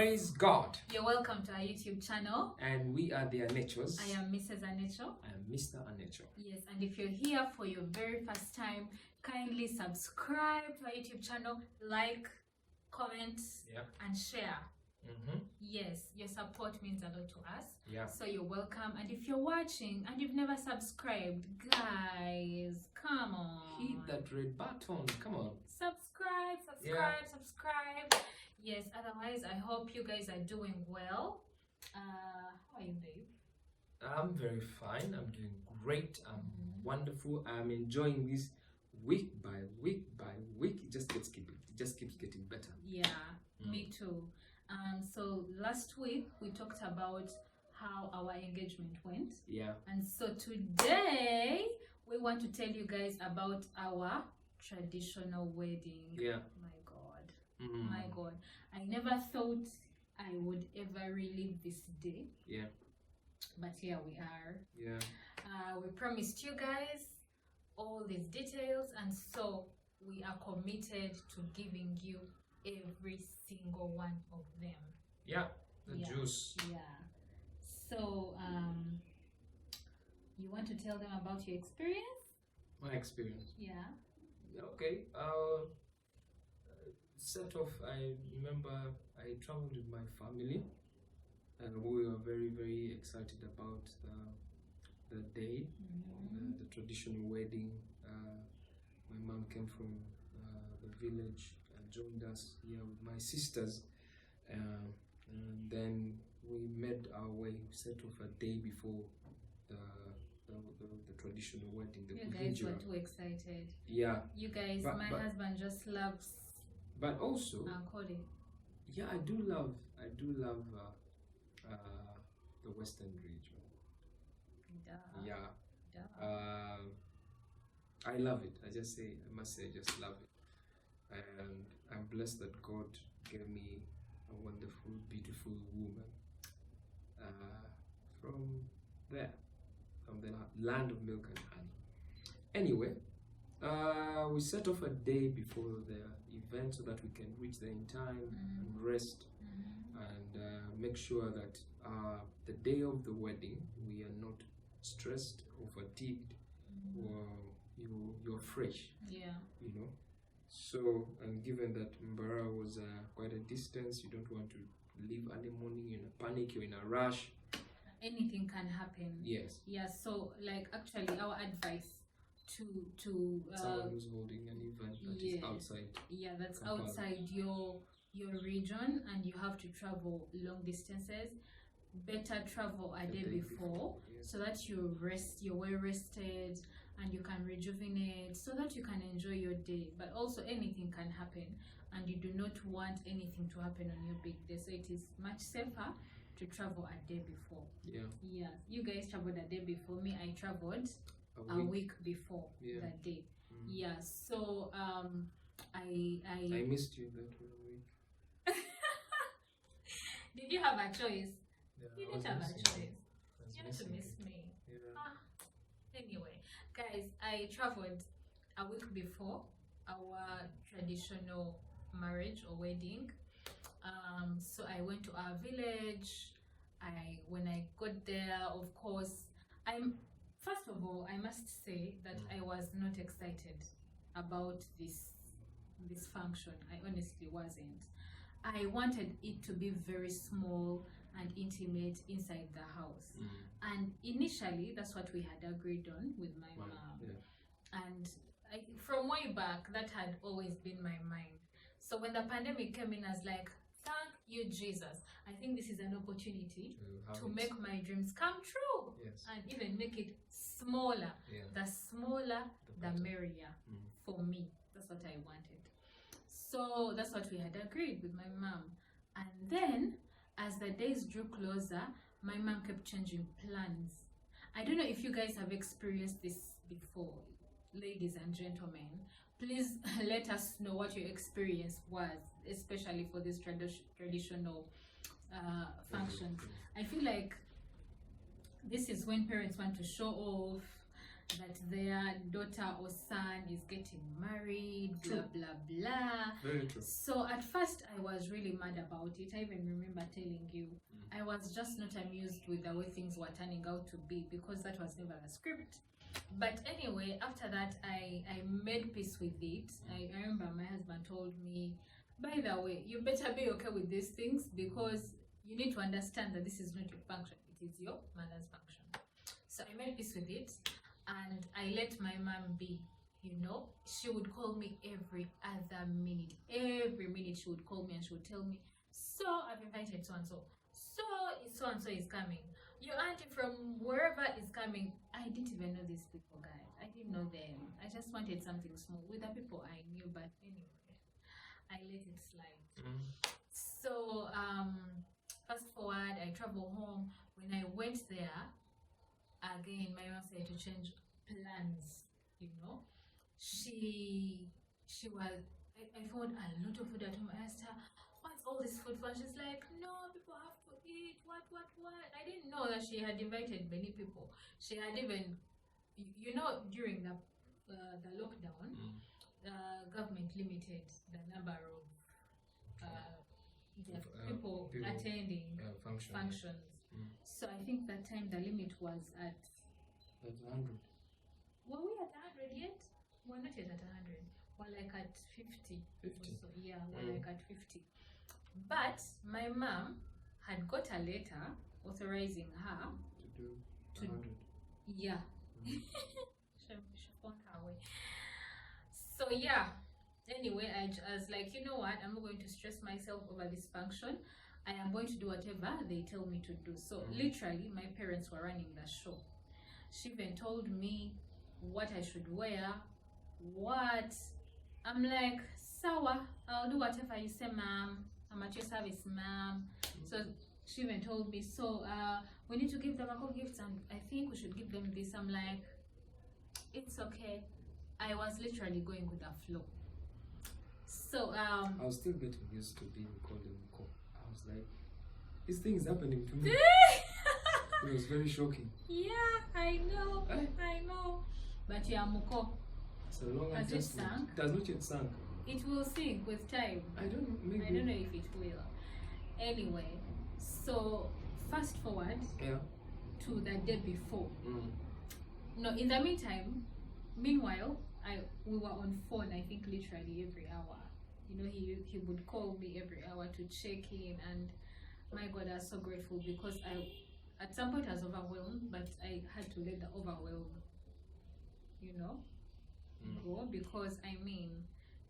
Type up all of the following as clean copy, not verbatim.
Praise God. You're welcome to our YouTube channel. And we are the Anechos. I am Mrs. Anecho. I am Mr. Anecho. Yes, and if you're here for your very first time, kindly subscribe to our YouTube channel, like, comment, and share. Yes, your support means a lot to us. Yeah. So you're welcome. And if you're watching and you've never subscribed, guys, come on. Hit that red button. Come on. Subscribe. Yes, otherwise, I hope you guys are doing well. How are you, babe? I'm very fine. I'm doing great. I'm wonderful. I'm enjoying this week by week. It just keeps getting better. Yeah, me too. So last week we talked about how our engagement went. Yeah. And so today we want to tell you guys about our traditional wedding. Yeah. My God. I never thought I would ever relive this day. Yeah. But here we are. Yeah. We promised you guys all these details, and so we are committed to giving you every single one of them. Yeah. The juice. Yeah. So, you want to tell them about your experience? My experience. Yeah. Okay. Set off, I remember I traveled with my family and we were very, very excited about the day, the traditional wedding. My mom came from the village and joined us here with my sisters, and then we made our way, set off a day before the traditional wedding. You guys were too excited. Yeah. You guys, my husband just loves. But also, yeah, I do love the Western region. Yeah. I love it. I must say, I just love it. And I'm blessed that God gave me a wonderful, beautiful woman from the land of milk and honey. Anyway, we set off a day before the event so that we can reach there in time and rest and make sure that the day of the wedding we are not stressed or fatigued or you're fresh. Yeah. You know. So, and given that Mbara was quite a distance, you don't want to leave early morning, you're in a panic, you're in a rush. Anything can happen. Yes. Yeah. So, like, actually, our advice to someone who's holding an event that is outside. Yeah, that's Kampala. outside your region and you have to travel long distances. Better travel a day before so that you're well rested and you can rejuvenate so that you can enjoy your day. But also anything can happen and you do not want anything to happen on your big day. So it is much safer to travel a day before. Yeah. Yeah. You guys traveled a day before me. I traveled a week before that day. Yeah. So I missed you that 1 week. Did you have a choice? Yeah, You didn't have a choice. You had to miss you. me. Yeah. Anyway, guys, I traveled a week before our traditional marriage or wedding. So I went to our village. When I got there, of course, first of all, I must say that I was not excited about this function. I honestly wasn't. I wanted it to be very small and intimate inside the house. And initially, that's what we had agreed on with my mom. Yeah. And from way back, that had always been my mind. So when the pandemic came in, I was like, thank you, Jesus. I think this is an opportunity to make my dreams come true. Yes. And even make it smaller. Yeah. The smaller, the merrier for me. That's what I wanted. So that's what we had agreed with my mom. And then, as the days drew closer, my mom kept changing plans. I don't know if you guys have experienced this before, ladies and gentlemen. Please let us know what your experience was, especially for this traditional function. I feel like this is when parents want to show off that their daughter or son is getting married, True. blah blah blah. Very true. So at first I was really mad about it. I even remember telling you I was just not amused with the way things were turning out to be, because that was never a script. But anyway, after that I made peace with it. I remember my husband told me, by the way, you better be okay with these things, because you need to understand that this is not your function, it is your mother's function. So I made peace with it, and I let my mom be. You know, she would call me every other minute. Every minute she would call me and she would tell me, so I've invited so and so. So and so is coming. Your auntie from wherever is coming. I didn't even know these people, guys. I didn't know them. I just wanted something small with the people I knew. But anyway, I let it slide. So fast forward, I travel home. When I went there, again, my mom said to change plans. You know, she was. I found a lot of food at home. I asked her, "What's all this food for?" She's like, "No, people have to eat. What? I didn't know that she had invited many people. She had even, you know, during the lockdown, government limited the number of people attending functions. So I think that time the limit was at. That's 100. Were we at 100 yet? We're not yet at 100. We're like at 50. 50. So, yeah, we're like at 50. But my mom had got a letter authorizing her To do To- 100. Yeah. she found her way. So yeah. Anyway, I was like, you know what? I'm not going to stress myself over this function. I am going to do whatever they tell me to do. So literally, my parents were running the show. She even told me what I should wear. What? I'm like, Sawa, I'll do whatever you say, ma'am. I'm at your service, ma'am. So she even told me, so we need to give them a couple gifts, and I think we should give them this. I'm like, it's okay. I was literally going with the flow. So I was still getting used to being called Mko. I was like, this thing is happening to me. It was very shocking. yeah, I know, Eh? I know. But yeah, Muko, So long Has it adjustment. sunk? It does not yet sunk. it will sink with time. I don't know. Maybe. I don't know if it will. Anyway, so fast forward Yeah. to the day before. No, in the meanwhile, we were on phone, I think literally every hour. You know, he would call me every hour to check in, and my God, I was so grateful, because at some point I was overwhelmed, but I had to let the overwhelm, you know, go, because I mean,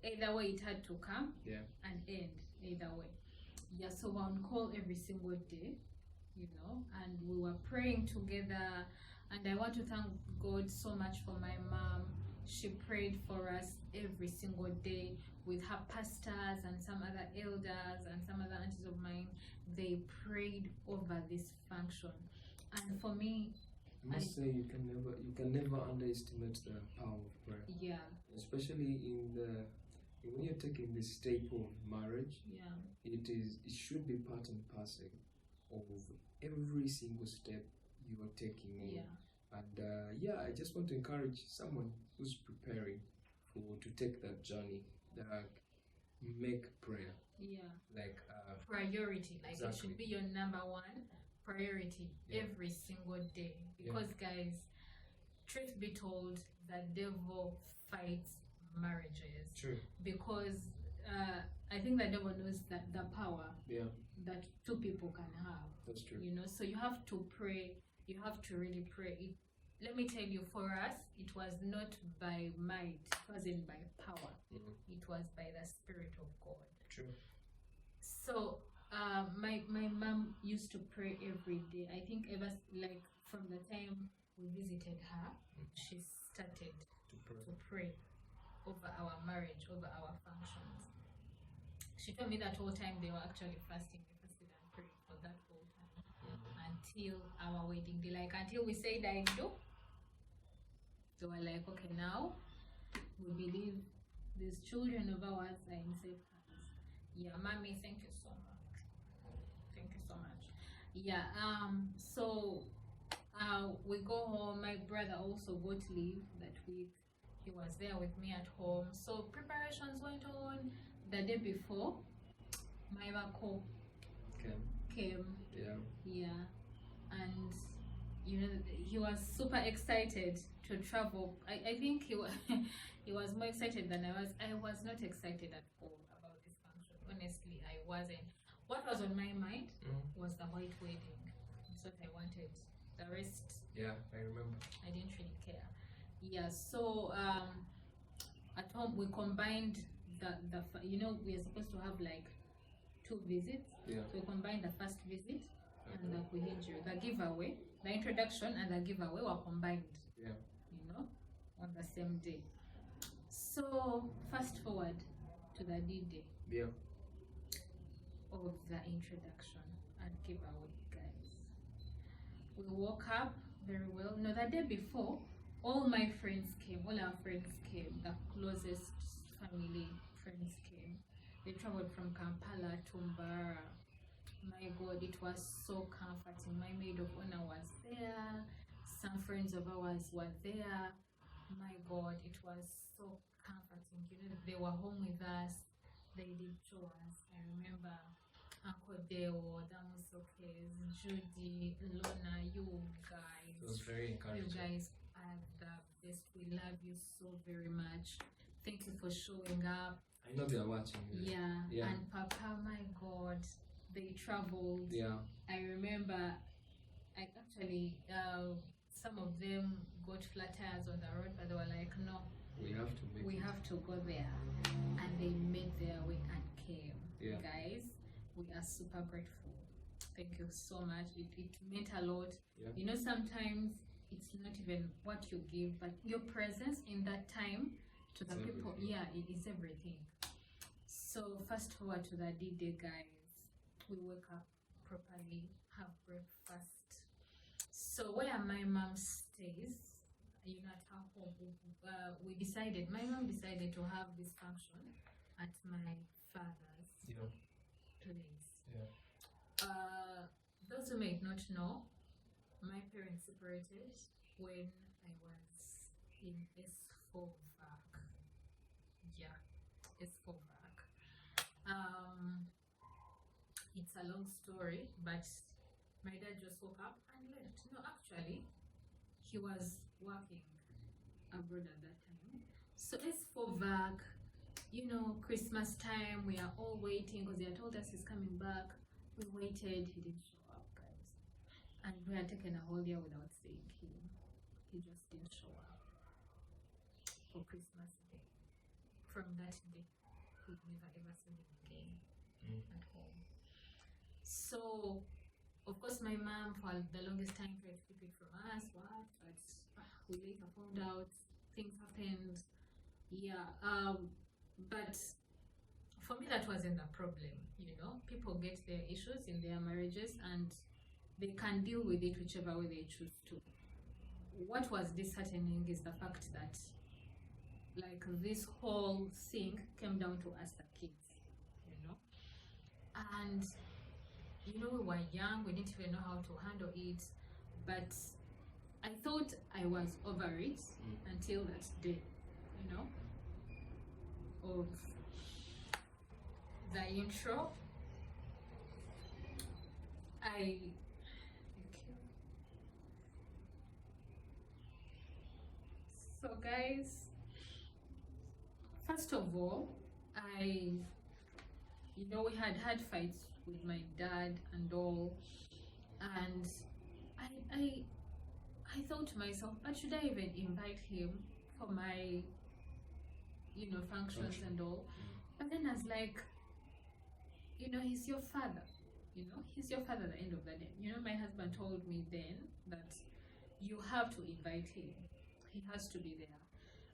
either way it had to come Yeah. and end, either way. Yeah, so we're on call every single day, you know, and we were praying together. And I want to thank God so much for my mom. She prayed for us every single day with her pastors and some other elders and some other aunties of mine. They prayed over this function. And for me, I must say you can never underestimate the power of prayer, yeah, especially when you're taking this step of marriage. yeah, It should be part and parcel of every single step you are taking in. yeah, And I just want to encourage someone who's preparing to take that journey, that make prayer yeah. like Priority, like it Exactly. should be your number one priority Yeah. every single day. Because guys, truth be told, the devil fights marriages. true. Because I think the devil knows that the power Yeah, that two people can have, that's true. you know. So you have to pray. You have to really pray. Let me tell you, for us, it was not by might, it wasn't by power. It was by the Spirit of God. True. So my mom used to pray every day. I think ever like from the time we visited her, she started To pray. to pray over our marriage, over our functions. She told me that whole time they were actually fasting. They fasted and prayed for that whole time until our wedding day. Like until we said I do. So we're like, okay, now we believe these children of ours are in safe hands. Yeah, mommy, thank you so much. Thank you so much. Yeah, so We go home. My brother also got leave that week. He was there with me at home. So preparations went on. The day before, my Mako Okay. came. Yeah. Yeah, and he was super excited to travel. I think he was he was more excited than I was. I was not excited at all about this function. Honestly, I wasn't. What was on my mind was the white wedding. That's what I wanted. The rest, Yeah, I remember. I didn't really care. Yeah, so at home we combined we are supposed to have like 2 visits. Yeah. So we combined the first visit and the kuhijio, the giveaway, the introduction and the giveaway were combined. Yeah. On the same day. So fast forward to the D-Day. Yeah. Of the introduction and giveaway, guys. We woke up very well. No, the day before, all our friends came, the closest family friends came. They traveled from Kampala to Mbara. My God, it was so comforting. My maid of honor was there. Some friends of ours were there. My God, it was so comforting. They were home with us. They did chores. I remember Uncle Deo, Damusokes, Judy, Lona, you guys. It was very encouraging. You guys are the best. We love you so very much. Thank you for showing up. I know they are watching. Yeah. And Papa, my God, they traveled. Yeah. I remember, some of them got flat tires on the road, but they were like, no, we have to go there. And they made their way and came. Yeah. Guys, we are super grateful. Thank you so much. It meant a lot. Yeah. Sometimes it's not even what you give, but your presence in that time to the people. Everything. Yeah, it is everything. So fast forward to the D-Day, guys. We wake up properly, have breakfast. So where my mom stays, at her home, my mom decided to have this function at my father's place. Yeah. Those who may not know, my parents separated when I was in S4 VAC. Yeah, S4 VAC. It's a long story, but my dad just woke up and left. No, actually, he was working abroad at that time. So S4 VAC, Christmas time, we are all waiting because they had told us he's coming back. We waited, he didn't show up, guys. And we had taken a whole year without seeing him. He just didn't show up for Christmas Day. From that day, we've never ever seen him again at home. So, of course, my mom for the longest time tried to keep it from us, but we later found out things happened. Yeah, but for me that wasn't the problem. People get their issues in their marriages and they can deal with it whichever way they choose to. What was disheartening is the fact that this whole thing came down to us the kids, and we were young, we didn't even know how to handle it, but I thought I was over it until that day, of the intro. So guys, first of all, we had fights with my dad and all, and I thought to myself, but should I even invite him for my functions and all? But then I was like, he's your father. He's your father at the end of the day. My husband told me then that you have to invite him. He has to be there.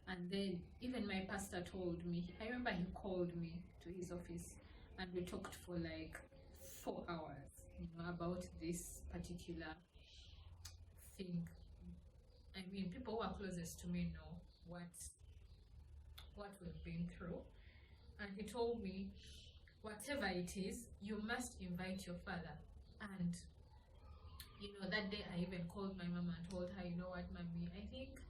And then even my pastor told me, I remember he called me to his office and we talked for 4 hours, about this particular thing. I mean, people who are closest to me know what we've been through. And he told me, whatever it is, you must invite your father. And that day I even called my mom and told her, what, mommy, I think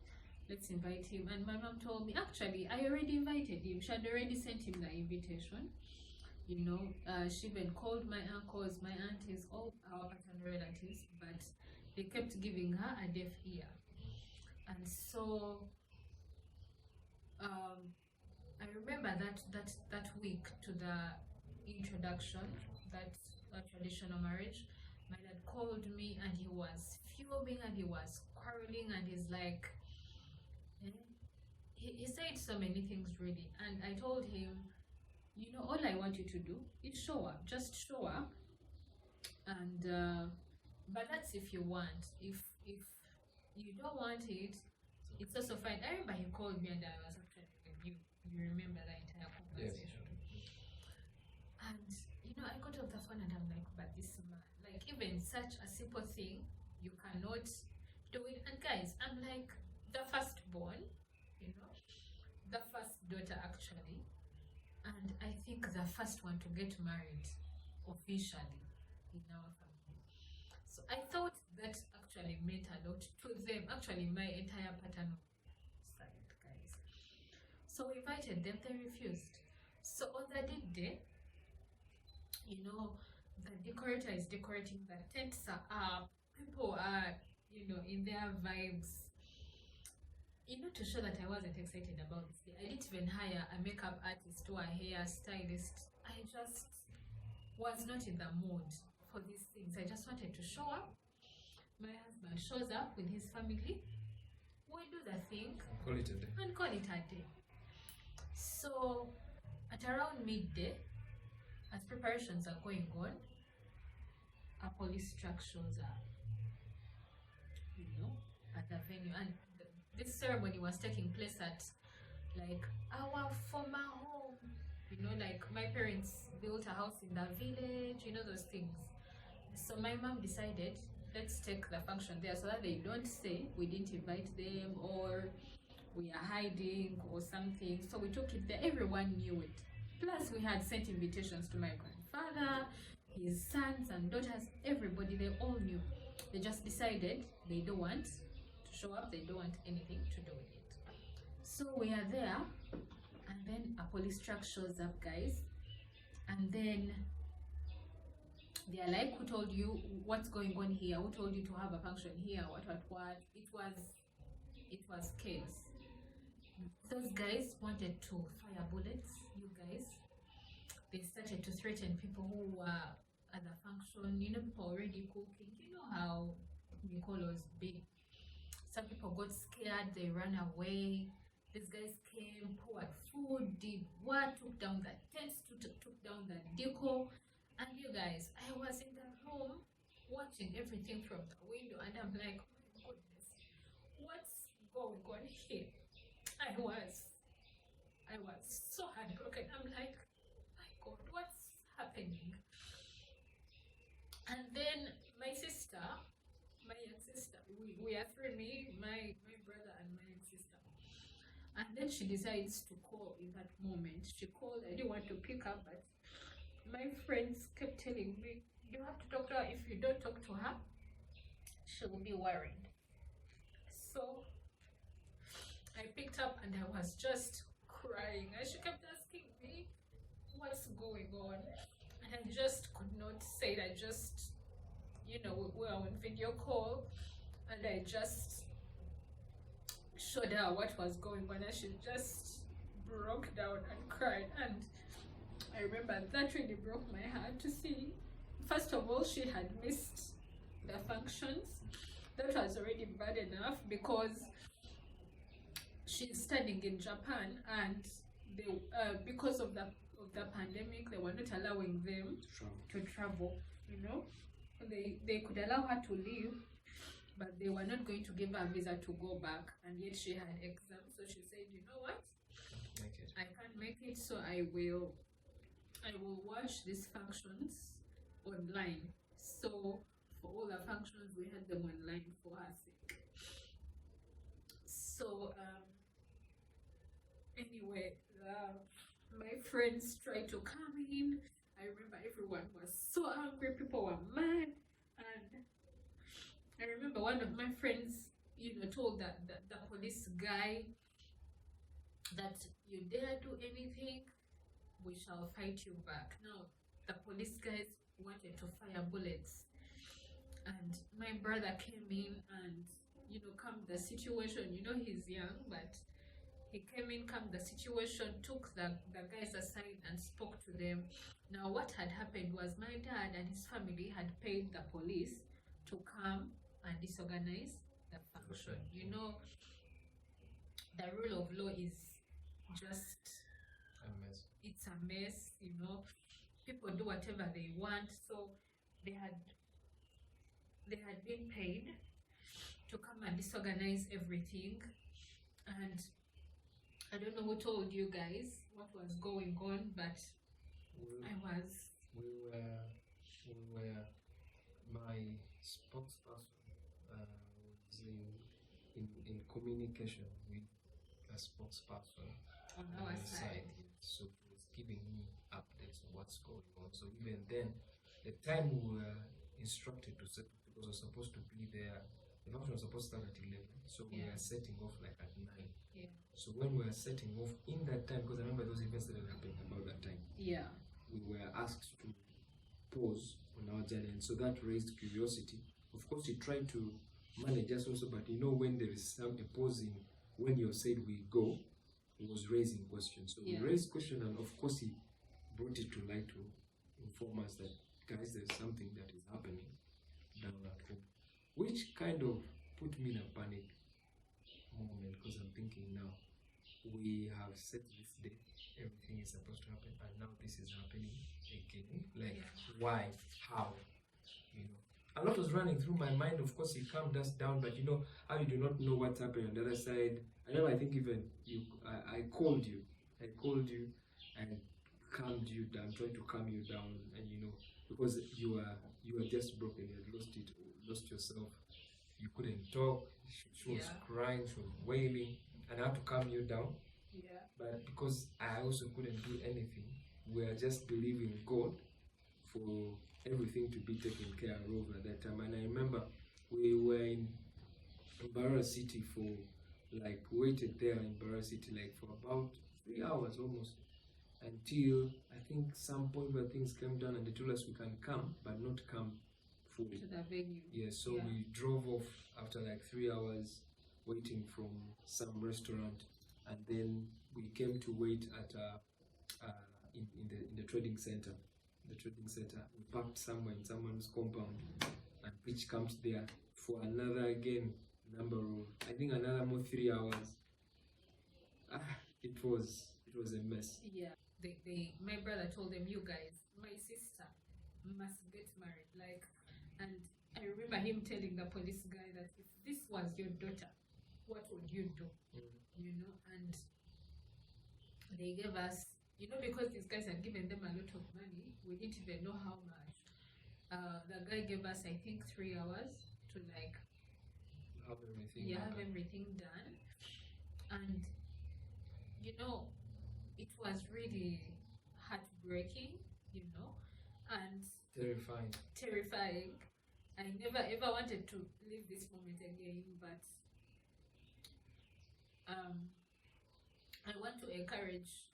let's invite him. And my mom told me, actually, I already invited him. She had already sent him the invitation. She even called my uncles, my aunties, all our paternal relatives, but they kept giving her a deaf ear. And so I remember that week to the introduction, that traditional marriage, my dad called me and he was fuming and he was quarreling and he's like, he said so many things really. And I told him, all I want you to do is show up, just show up. And but that's if you want. If you don't want it, it's also fine. I remember he called me and I was actually with you. You remember that entire conversation? Yes. And I got off the phone and I'm like, but this man, like, even such a simple thing, you cannot do it. And guys, I'm like the firstborn, the first daughter actually, and I think the first one to get married officially in our family. So I thought that actually meant a lot to them, actually my entire paternal side, guys. So we invited them, they refused. So on the day, the decorator is decorating, the tents are up, people are, in their vibes. To show that I wasn't excited about this day, I didn't even hire a makeup artist or a hair stylist. I just was not in the mood for these things. I just wanted to show up. My husband shows up with his family. We do the thing. Call it a day. And call it a day. So at around midday, as preparations are going on, a police truck shows up, at the venue. And this ceremony was taking place at like our former home. Like my parents built a house in the village, those things. So my mom decided, let's take the function there so that they don't say we didn't invite them or we are hiding or something. So we took it there. Everyone knew it. Plus we had sent invitations to my grandfather, his sons and daughters, everybody, they all knew. They just decided they don't want to show up, they don't want anything to do with it. So we are there, and then a police truck shows up, guys, and then they are like, who told you what's going on here? Who told you to have a function here? What? It was chaos. Those guys wanted to fire bullets, you guys. They started to threaten people who were at the function. People already cooking. How Nicolo's big. Some people got scared, they ran away. These guys came, poured food, did what, took down the tents, took down the decor. And you guys, I was in the room watching everything from the window, and I'm like, oh my goodness, what's going on here? I was so heartbroken. I'm like, my God, what's happening? And then my sister, my young sister, we are three, me, my brother, and my young sister. And then she decides to call in that moment. She called, I didn't want to pick up, but my friends kept telling me, you have to talk to her. If you don't talk to her, she will be worried. So I picked up and I was just crying. And she kept asking me, what's going on? And I just could not say it. I just, we were on video call, and I just showed her what was going on, and she just broke down and cried. And I remember that really broke my heart to see. First of all, she had missed the functions. That was already bad enough because she's studying in Japan, and they, because of the pandemic, they were not allowing them to travel. They could allow her to leave, but they were not going to give her a visa to go back, and yet she had exams. So she said, you know what, I can't make it, so I will watch these functions online. So for all the functions, we had them online for her sake. So anyway, my friends tried to come in. I remember everyone was so angry, people were mad, and remember one of my friends, told that the police guy that you dare do anything, we shall fight you back. Now, the police guys wanted to fire bullets, and my brother came in and calmed the situation. He's young, but he came in, calmed the situation, took the guys aside and spoke to them. Now, what had happened was my dad and his family had paid the police to come and disorganize the function. The rule of law is just A mess. it's a mess. People do whatever they want. So they had been paid to come and disorganize everything, and I don't know who told you guys what was going on, but We, I was. we were my spokesperson was in communication with a spokesperson On our my side. So he was giving me updates on what's going on. So even then, the time we were instructed to set, because we were supposed to be there, the function was supposed to start at 11. So we Yeah. were setting off like at 9. Yeah. So when we were setting off in that time, because I remember those events that had happened about that time, Yeah. we were asked to pause on our journey, and so that raised curiosity. Of course, he tried to manage us also, but when there is some a pausing, when you said we go, he was raising questions. So Yeah. we raised question, and of course he brought it to light to inform us that, guys, there's something that is happening down at home, which kind of put me in a panic moment, because I'm thinking now, we have set this day, everything is supposed to happen, and now this is happening again. Like, Yeah. why? How? A lot was running through my mind. Of course, he calmed us down, but how you do not know what's happening on the other side. I think even I called you and calmed you down, tried to calm you down, and because you were just broken, you had lost yourself. You couldn't talk. She was Yeah. crying, she was wailing, and I had to calm you down. Yeah. But because I also couldn't do anything, we are just believing God for everything to be taken care of at that time. And I remember we were in Mbarara City waited there in Mbarara City for about 3 hours almost, until I think some point where things came down and they told us we can come, but not come fully. To the venue. Yeah, so Yeah. we drove off after 3 hours waiting from some restaurant, and then we came to wait at in the trading center. The trading center, we parked somewhere in someone's compound, and which comes there for another another more 3 hours. It was a mess. Yeah. My brother told them, you guys, my sister must get married. And I remember him telling the police guy that if this was your daughter, what would you do? And they gave us, because these guys had given them a lot of money, we didn't even know how much. The guy gave us, I think, 3 hours to Have everything. have everything done. And it was really heartbreaking, and terrifying. I never ever wanted to live this moment again, but I want to encourage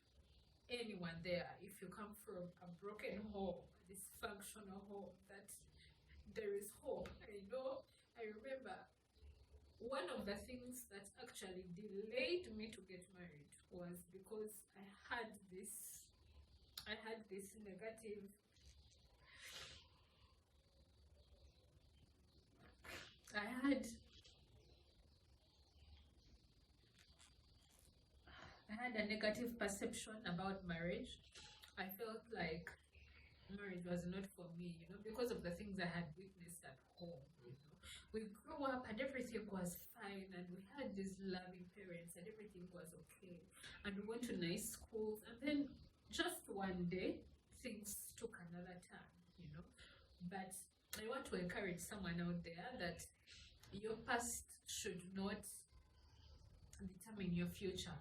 anyone there, if you come from a broken home, a dysfunctional home, that there is hope. I remember one of the things that actually delayed me to get married was because I had this negative I had a negative perception about marriage. I felt like marriage was not for me, because of the things I had witnessed at home. We grew up and everything was fine, and we had these loving parents and everything was okay. And we went to nice schools, and then just one day things took another turn, But I want to encourage someone out there that your past should not determine your future.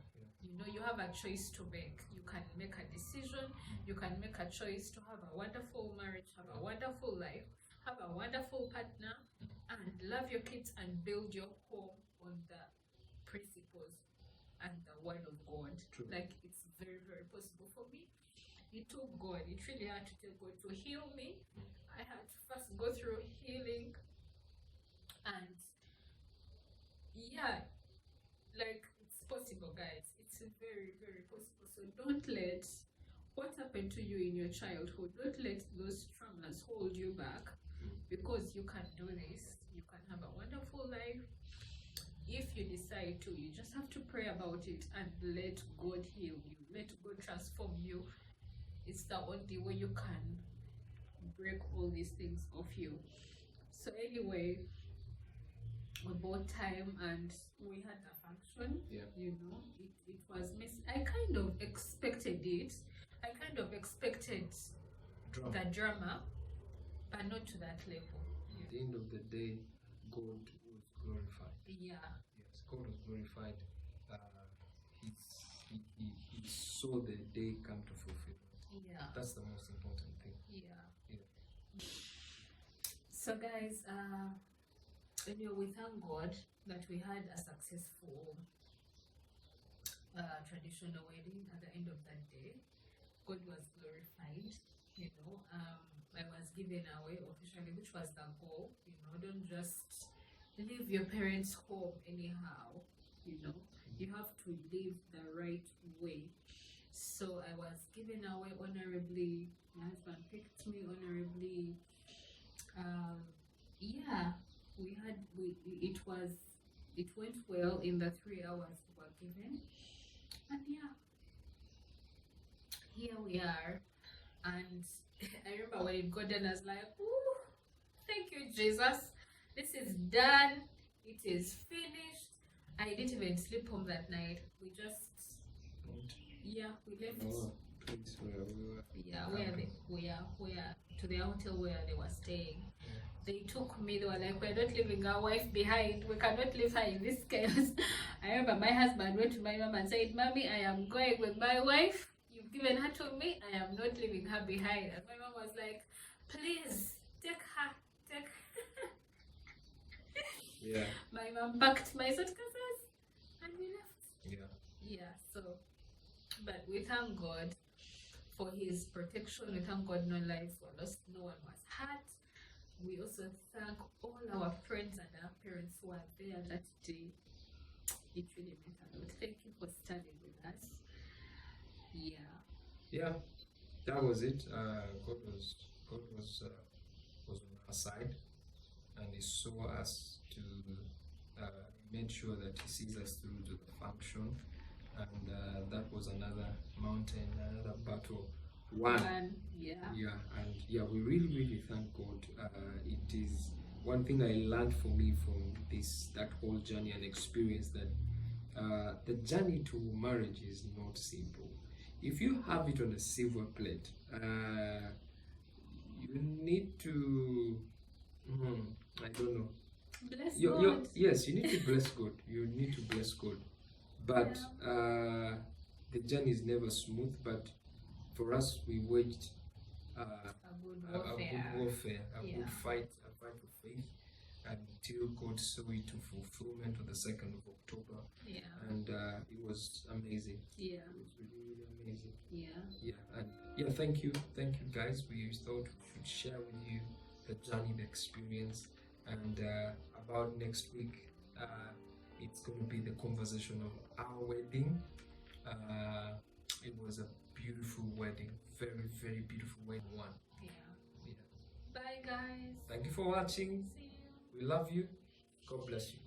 You have a choice to make. You can make a decision. You can make a choice to have a wonderful marriage, have a wonderful life, have a wonderful partner, and love your kids and build your home on the principles and the word of God. True. Like, it's very, very possible for me. It took God, it really had to take God to heal me. I had to first go through healing, and yeah, like, it's possible, guys. It's very, very possible. So don't let what happened to you in your childhood, don't let those traumas hold you back, because you can do this. You can have a wonderful life if you decide to. You just have to pray about it and let God heal you, let God transform you. It's the only way you can break all these things off you. So anyway, we bought time and we had a function. Yeah. You know, it was I kind of expected it. I kind of expected the drama, but not to that level. At the end of the day, God was glorified. Yeah. Yes, God was glorified. He saw the day come to fulfillment. Yeah. That's the most important thing. Yeah. Yeah. So guys, anyway, we thank God that we had a successful traditional wedding. At the end of that day, God was glorified. You know, I was given away officially, which was the goal. You know, don't just leave your parents' home anyhow. You know, you have to live the right way. So I was given away honorably. My husband picked me honorably. Yeah, it went well in the 3 hours we were given, and yeah, here we are. And I remember when it got done, I was like, "Ooh, thank you, Jesus! This is done. It is finished." I didn't even sleep home that night. We just we left. Oh, place where we were. Yeah, where to the hotel where they were staying. They took me. They were like, "We're not leaving our wife behind. We cannot leave her in this chaos." I remember my husband went to my mom and said, "Mommy, I am going with my wife. You've given her to me. I am not leaving her behind." And my mom was like, "Please take her, take her." Yeah. My mom packed my suitcases and we left. Yeah. Yeah. So, but we thank God for His protection. We thank God no lives were lost, no one was hurt. We also thank all our friends and our parents who were there that day. It really meant a lot. Thank you for standing with us. Yeah. Yeah, that was it. God was on our side, and He saw us to. He made sure that He sees us through to the function, and that was another mountain, another battle. One. Yeah. Yeah, and yeah, we really thank God. It is one thing I learned for me from that whole journey and experience, that the journey to marriage is not simple. If you have it on a silver plate, you need to, I don't know. Bless God. Yes, you need to bless God. You need to bless God. But the journey is never smooth. But for us, we waged a good warfare, good fight, a fight of faith, until God saw it to fulfillment on the 2nd of October. Yeah. And it was amazing. Yeah. It was really amazing. Yeah. Yeah. And yeah, thank you guys. We thought we should share with you the journey, the experience, and about next week, it's going to be the conversation of our wedding. It was a beautiful wedding, very beautiful wedding one. Yeah. Yeah. Bye, guys. Thank you for watching. See you. We love you. God bless you.